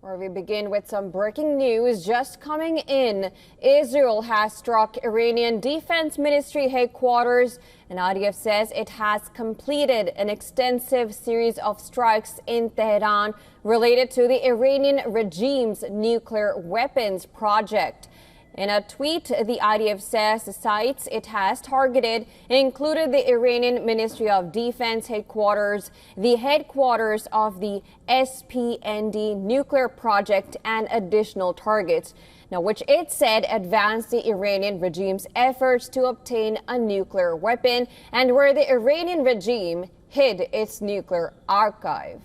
Where we begin with some breaking news just coming in. Israel has struck Iranian Defence Ministry Headquarters, and IDF says it has completed an extensive series of strikes in Tehran related to the Iranian regime's nuclear weapons project. In a tweet, the IDF says the sites it has targeted included the Iranian Ministry of Defense headquarters, the headquarters of the SPND nuclear project, and additional targets, now which it said advanced the Iranian regime's efforts to obtain a nuclear weapon and where the Iranian regime hid its nuclear archive.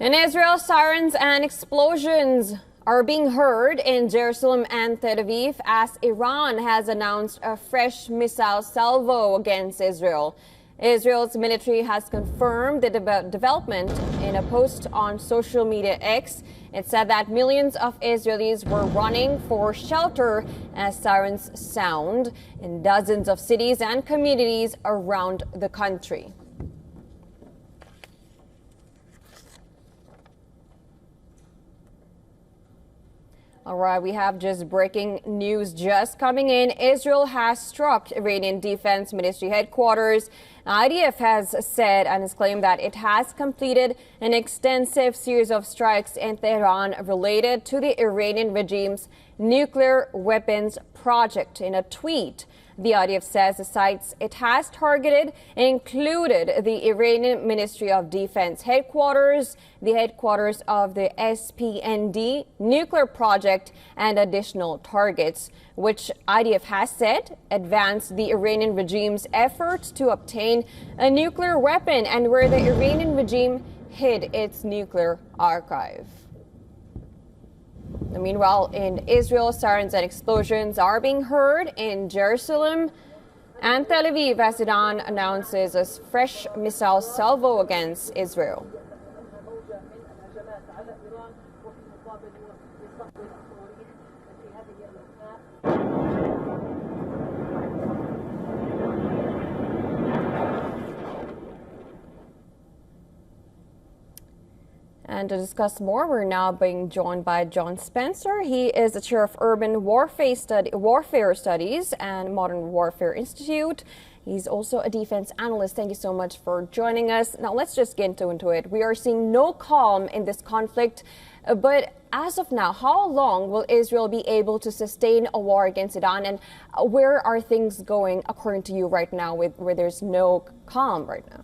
In Israel, sirens and explosions are being heard in Jerusalem and Tel Aviv as Iran has announced a fresh missile salvo against Israel. Israel's military has confirmed the development in a post on social media X. It said that millions of Israelis were running for shelter as sirens sound in dozens of cities and communities around the country. All right, we have just breaking news just coming in. Israel has struck Iranian Defence Ministry Headquarters. IDF has said and has claimed that it has completed an extensive series of strikes in Tehran related to the Iranian regime's nuclear weapons project. In a tweet, the IDF says the sites it has targeted included the Iranian Ministry of Defense headquarters, the headquarters of the SPND nuclear project, and additional targets, which IDF has said advanced the Iranian regime's efforts to obtain a nuclear weapon and where the Iranian regime hid its nuclear archive. Meanwhile, in Israel, sirens and explosions are being heard in Jerusalem and Tel Aviv as Iran announces a fresh missile salvo against Israel. And to discuss more, we're now being joined by John Spencer. He is the chair of Urban Warfare Studies and Modern Warfare Institute. He's also a defense analyst. Thank you so much for joining us. Now, let's just get into it. We are seeing no calm in this conflict. But as of now, how long will Israel be able to sustain a war against Iran? And where are things going, according to you, right now, where there's no calm right now?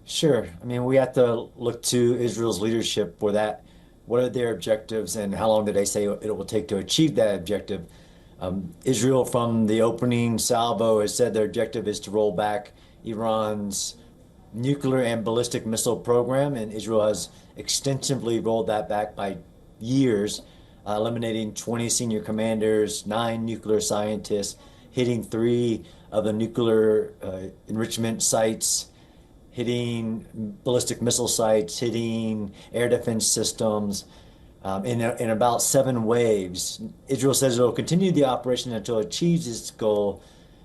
Sure. I mean, we have to look to Israel's leadership for that. What are their objectives and how long do they say it will take to achieve that objective? Israel, from the opening salvo, has said their objective is to roll back Iran's nuclear and ballistic missile program, and Israel has extensively rolled that back by years, eliminating 20 senior commanders, 9 nuclear scientists, hitting 3 of the nuclear enrichment sites, hitting ballistic missile sites, hitting air defense systems in about 7 waves. Israel says it will continue the operation until it achieves its goal.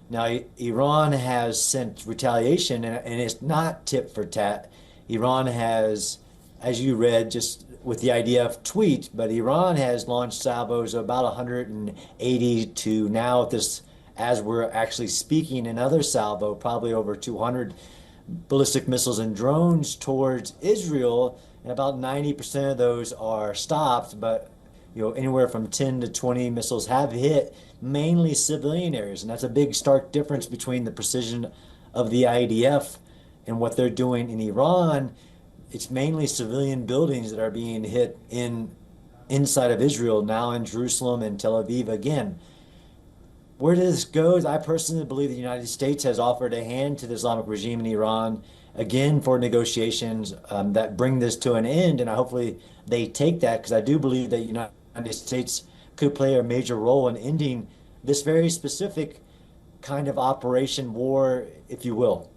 Now, Iran has sent retaliation, and it's not tit for tat. Iran has, as you read, just with the IDF tweet, but Iran has launched salvos of about 180 to now, as we're actually speaking, another salvo, probably over 200 ballistic missiles and drones towards Israel, and about 90% of those are stopped, but anywhere from 10 to 20 missiles have hit mainly civilian areas, and that's a big stark difference between the precision of the IDF and what they're doing in Iran. It's mainly civilian buildings that are being hit inside of Israel, now in Jerusalem and Tel Aviv again. Where this goes, I personally believe the United States has offered a hand to the Islamic regime in Iran, again, for negotiations that bring this to an end, and hopefully they take that, because I do believe that the United States could play a major role in ending this very specific kind of operation, war, if you will.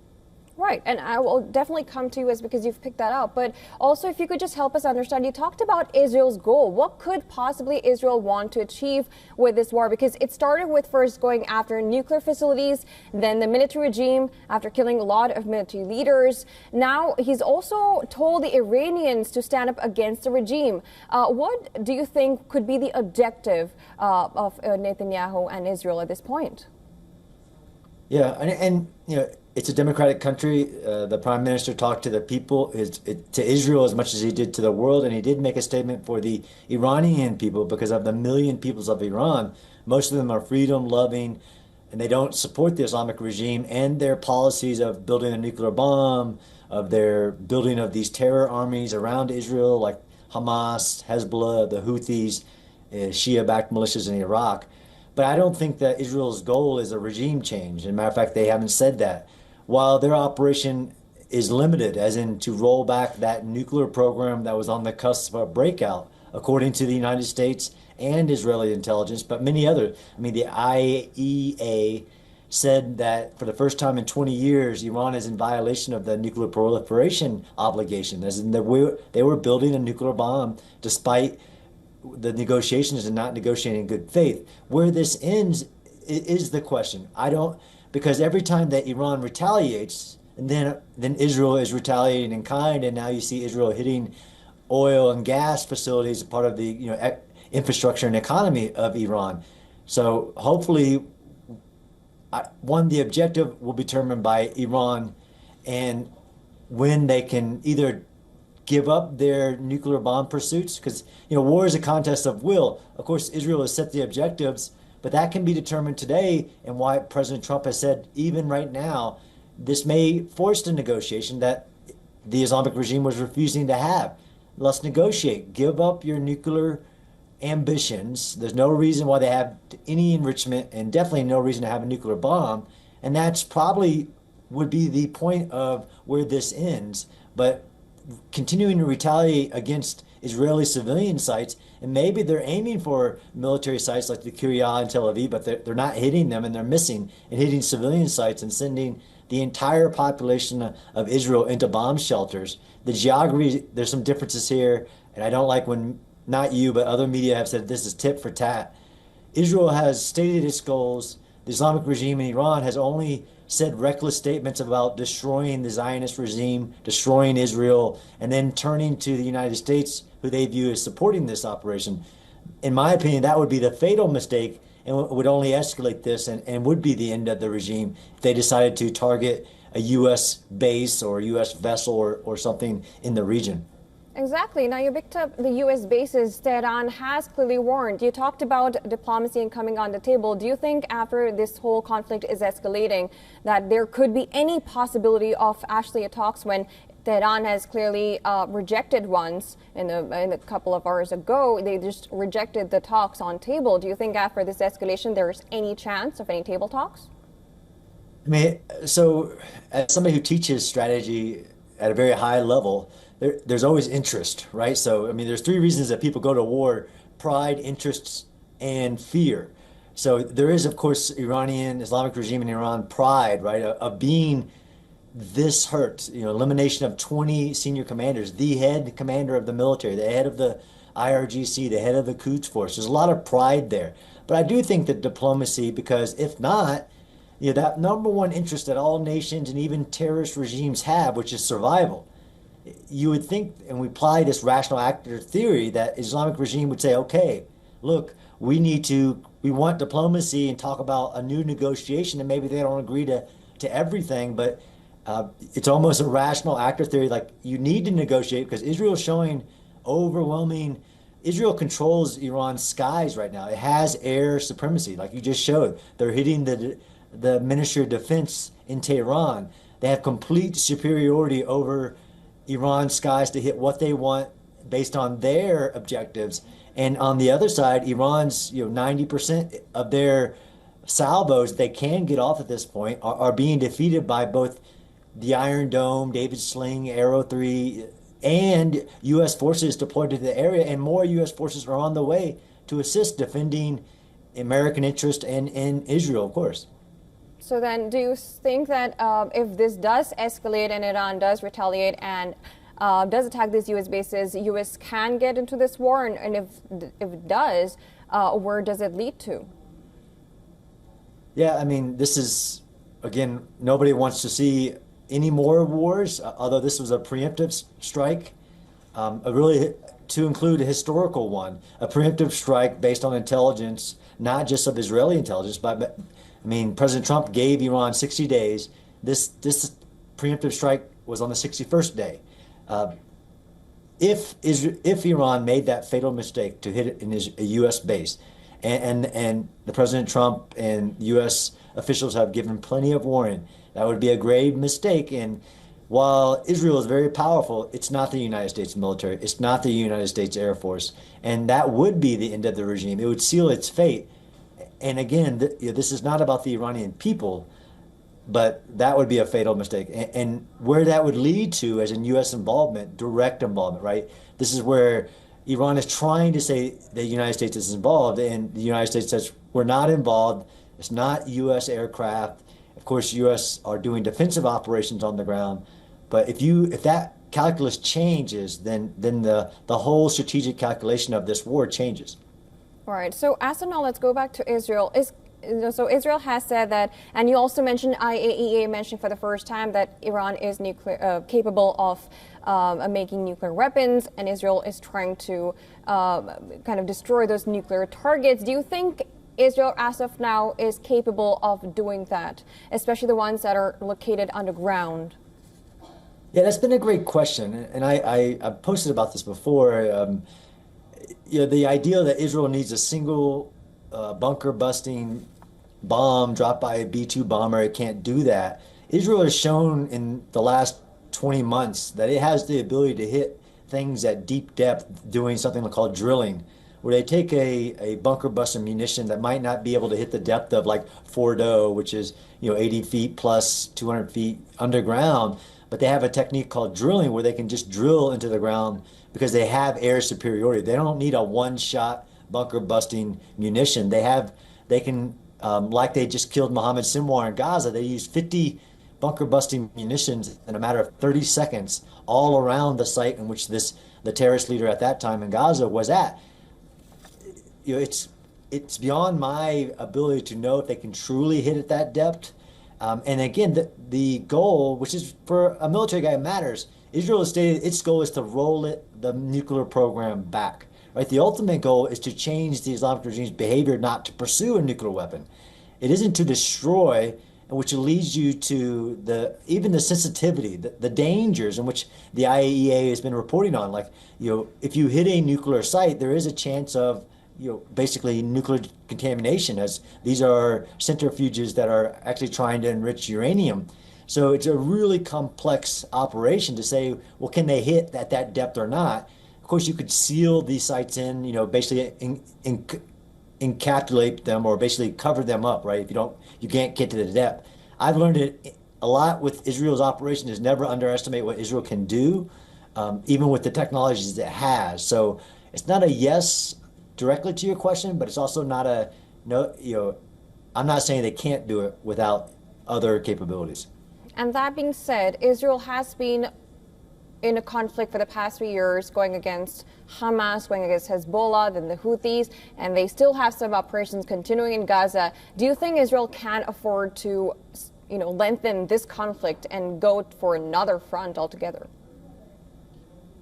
Right, and I will definitely come to you as because you've picked that up. But also, if you could just help us understand, you talked about Israel's goal. What could possibly Israel want to achieve with this war? Because it started with first going after nuclear facilities, then the military regime after killing a lot of military leaders. Now he's also told the Iranians to stand up against the regime. What do you think could be the objective of Netanyahu and Israel at this point? Yeah, and you know, it's a democratic country. The prime minister talked to the people, to Israel as much as he did to the world, and he did make a statement for the Iranian people because of the million peoples of Iran. Most of them are freedom-loving, and they don't support the Islamic regime and their policies of building a nuclear bomb, of their building of these terror armies around Israel, like Hamas, Hezbollah, the Houthis, Shia-backed militias in Iraq. But I don't think that Israel's goal is a regime change. As a matter of fact, they haven't said that. While their operation is limited, as in to roll back that nuclear program that was on the cusp of a breakout, according to the United States and Israeli intelligence, but many others. I mean, the IEA said that for the first time in 20 years, Iran is in violation of the nuclear proliferation obligation, as in they were building a nuclear bomb despite the negotiations and not negotiating in good faith. Where this ends is the question. Because every time that Iran retaliates, and then Israel is retaliating in kind, and now you see Israel hitting oil and gas facilities, part of the infrastructure and economy of Iran. So hopefully, the objective will be determined by Iran, and when they can either give up their nuclear bomb pursuits, because war is a contest of will. Of course, Israel has set the objectives, but that can be determined today, and why President Trump has said even right now this may force a negotiation that the Islamic regime was refusing to have. Let's negotiate. Give up your nuclear ambitions. There's no reason why they have any enrichment, and definitely no reason to have a nuclear bomb, and that's probably would be the point of where this ends. But continuing to retaliate against Israeli civilian sites, and maybe they're aiming for military sites like the Kiryat and Tel Aviv, but they're not hitting them, and they're missing and hitting civilian sites and sending the entire population of Israel into bomb shelters. The geography, there's some differences here, and I don't like when not you, but other media have said this is tit for tat. Israel has stated its goals. The Islamic regime in Iran has only said reckless statements about destroying the Zionist regime, destroying Israel, and then turning to the United States, who they view as supporting this operation. In my opinion, that would be the fatal mistake, and would only escalate this, and would be the end of the regime if they decided to target a U.S. base or a U.S. vessel or something in the region. Exactly. Now, you picked up the U.S. bases. Tehran has clearly warned. You talked about diplomacy and coming on the table. Do you think after this whole conflict is escalating that there could be any possibility of actually talks when Tehran has clearly rejected ones in a couple of hours ago? They just rejected the talks on table. Do you think after this escalation there's any chance of any table talks? I mean, so as somebody who teaches strategy at a very high level, there's always interest, right? So, I mean, there's three reasons that people go to war: pride, interests, and fear. So there is, of course, Islamic regime in Iran pride, right, of being this hurt, elimination of 20 senior commanders, the head commander of the military, the head of the IRGC, the head of the Quds Force. There's a lot of pride there. But I do think that diplomacy, because if not, that number one interest that all nations and even terrorist regimes have, which is survival. You would think, and we apply this rational actor theory, that Islamic regime would say, okay, look, we want diplomacy and talk about a new negotiation, and maybe they don't agree to everything, but it's almost a rational actor theory, like you need to negotiate because Israel is showing Israel controls Iran's skies right now. It has air supremacy, like you just showed. They're hitting the Ministry of Defense in Tehran. They have complete superiority over Iran's skies to hit what they want based on their objectives. And on the other side, Iran's 90% of their salvos they can get off at this point are being defeated by both the Iron Dome, David's Sling, Arrow 3, and U.S. forces deployed to the area, and more U.S. forces are on the way to assist defending American interest and in Israel, of course. So then, do you think that if this does escalate and Iran does retaliate and does attack these U.S. bases, U.S. can get into this war? And if it does, where does it lead to? Yeah, I mean, this is, again, nobody wants to see any more wars, although this was a preemptive strike, to include a historical one, a preemptive strike based on intelligence, not just of Israeli intelligence, but I mean, President Trump gave Iran 60 days. This preemptive strike was on the 61st day. If Iran made that fatal mistake to hit it in a U.S. base, and the President Trump and U.S. officials have given plenty of warning, that would be a grave mistake. And while Israel is very powerful, it's not the United States military, it's not the United States Air Force, and that would be the end of the regime. It would seal its fate. And again, this is not about the Iranian people, but that would be a fatal mistake. And where that would lead to, as in U.S. involvement, direct involvement, right? This is where Iran is trying to say the United States is involved, and the United States says, we're not involved. It's not U.S. aircraft. Of course, U.S. are doing defensive operations on the ground. But if that calculus changes, then the whole strategic calculation of this war changes. All right. So as of now, let's go back to Israel. So Israel has said that, and you also mentioned IAEA mentioned for the first time that Iran is capable of making nuclear weapons, and Israel is trying to kind of destroy those nuclear targets. Do you think Israel, as of now, is capable of doing that, especially the ones that are located underground? Yeah, that's been a great question, and I posted about this before. The idea that Israel needs a single bunker-busting bomb dropped by a B-2 bomber, it can't do that. Israel has shown in the last 20 months that it has the ability to hit things at deep depth doing something called drilling, where they take a bunker-busting munition that might not be able to hit the depth of like Fordo, which is 80 feet plus 200 feet underground, but they have a technique called drilling where they can just drill into the ground because they have air superiority. They don't need a one-shot bunker-busting munition. They can, like they just killed Mohammed Sinwar in Gaza, they used 50 bunker-busting munitions in a matter of 30 seconds all around the site in which the terrorist leader at that time in Gaza was at. It's beyond my ability to know if they can truly hit at that depth. And again, the goal, which is for a military guy, matters. Israel has stated its goal is to roll the nuclear program back. Right? The ultimate goal is to change the Islamic regime's behavior, not to pursue a nuclear weapon. It isn't to destroy, which leads you to even the sensitivity, the dangers in which the IAEA has been reporting on. Like, if you hit a nuclear site, there is a chance of basically nuclear contamination, as these are centrifuges that are actually trying to enrich uranium. So it's a really complex operation to say, well, can they hit at that depth or not? Of course, you could seal these sites in, basically encapsulate them or basically cover them up, right? If you can't get to the depth. I've learned it a lot with Israel's operation is never underestimate what Israel can do, even with the technologies it has. So it's not a yes directly to your question, but it's also not a no. I'm not saying they can't do it without other capabilities. And that being said, Israel has been in a conflict for the past 3 years, going against Hamas, going against Hezbollah, then the Houthis, and they still have some operations continuing in Gaza. Do you think Israel can afford to, lengthen this conflict and go for another front altogether?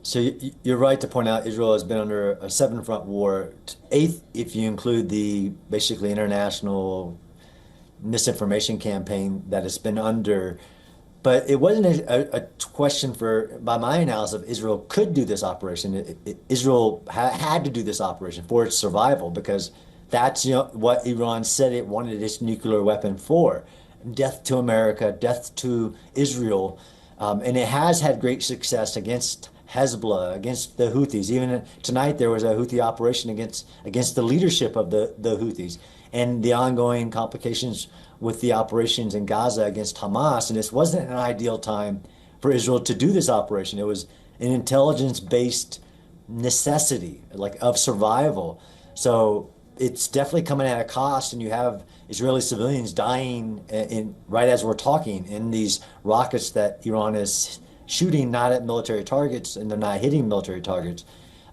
So you're right to point out Israel has been under a 7-front war, 8th if you include the basically international misinformation campaign that it's been under. But it wasn't a question by my analysis, of Israel could do this operation. Israel had to do this operation for its survival, because that's what Iran said it wanted its nuclear weapon for. Death to America, death to Israel. And it has had great success against Hezbollah, against the Houthis. Even tonight there was a Houthi operation against the leadership of the Houthis, and the ongoing complications with the operations in Gaza against Hamas. And this wasn't an ideal time for Israel to do this operation. It was an intelligence-based necessity, like of survival. So it's definitely coming at a cost, and you have Israeli civilians dying right as we're talking in these rockets that Iran is shooting, not at military targets, and they're not hitting military targets.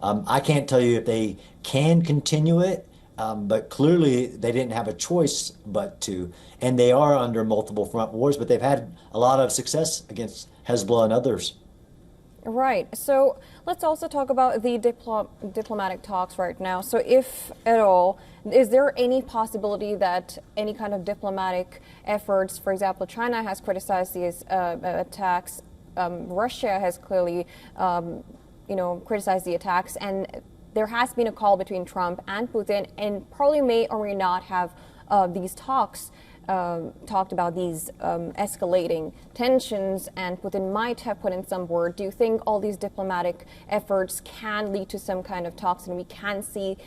I can't tell you if they can continue it, but clearly they didn't have a choice but to. And they are under multiple front wars, but they've had a lot of success against Hezbollah and others. Right. So let's also talk about the diplomatic talks right now. So if at all, is there any possibility that any kind of diplomatic efforts, for example, China has criticized these attacks, Russia has clearly, criticized the attacks, and there has been a call between Trump and Putin, and probably may or may not have these talks talked about these escalating tensions, and Putin might have put in some word. Do you think all these diplomatic efforts can lead to some kind of talks, and we can see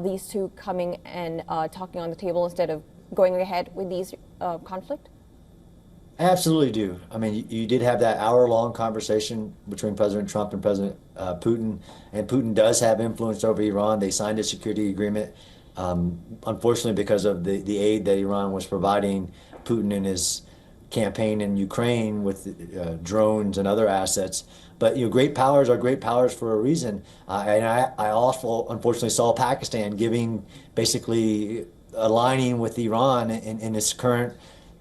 these two coming and talking on the table instead of going ahead with these conflict? I absolutely do. I mean, you did have that hour-long conversation between President Trump and President Putin, and Putin does have influence over Iran. They signed a security agreement. Unfortunately, because of the aid that Iran was providing Putin in his campaign in Ukraine with drones and other assets. But great powers are great powers for a reason. And I also unfortunately saw Pakistan basically aligning with Iran in its current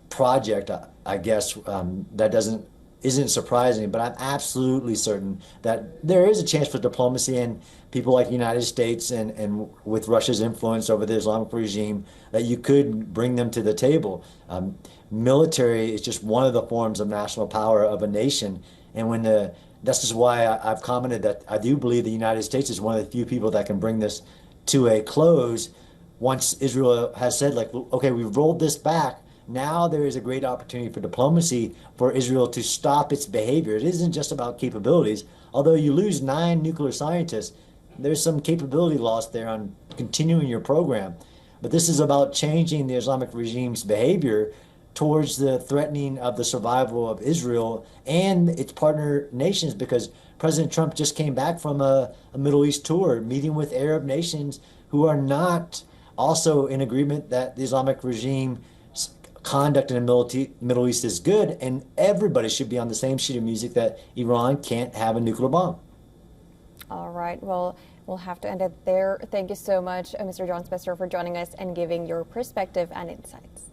project. I guess that isn't surprising, but I'm absolutely certain that there is a chance for diplomacy, and people like the United States and with Russia's influence over the Islamic regime, that you could bring them to the table. Military is just one of the forms of national power of a nation, and that's just why I've commented that I do believe the United States is one of the few people that can bring this to a close once Israel has said, like, okay, we've rolled this back. Now there is a great opportunity for diplomacy for Israel to stop its behavior. It isn't just about capabilities. Although you lose 9 nuclear scientists, there's some capability lost there on continuing your program. But this is about changing the Islamic regime's behavior towards the threatening of the survival of Israel and its partner nations, because President Trump just came back from a Middle East tour, meeting with Arab nations who are not also in agreement that the Islamic regime conduct in the Middle East is good, and everybody should be on the same sheet of music that Iran can't have a nuclear bomb. All right. Well, we'll have to end it there. Thank you so much, Mr. John Spessler, for joining us and giving your perspective and insights.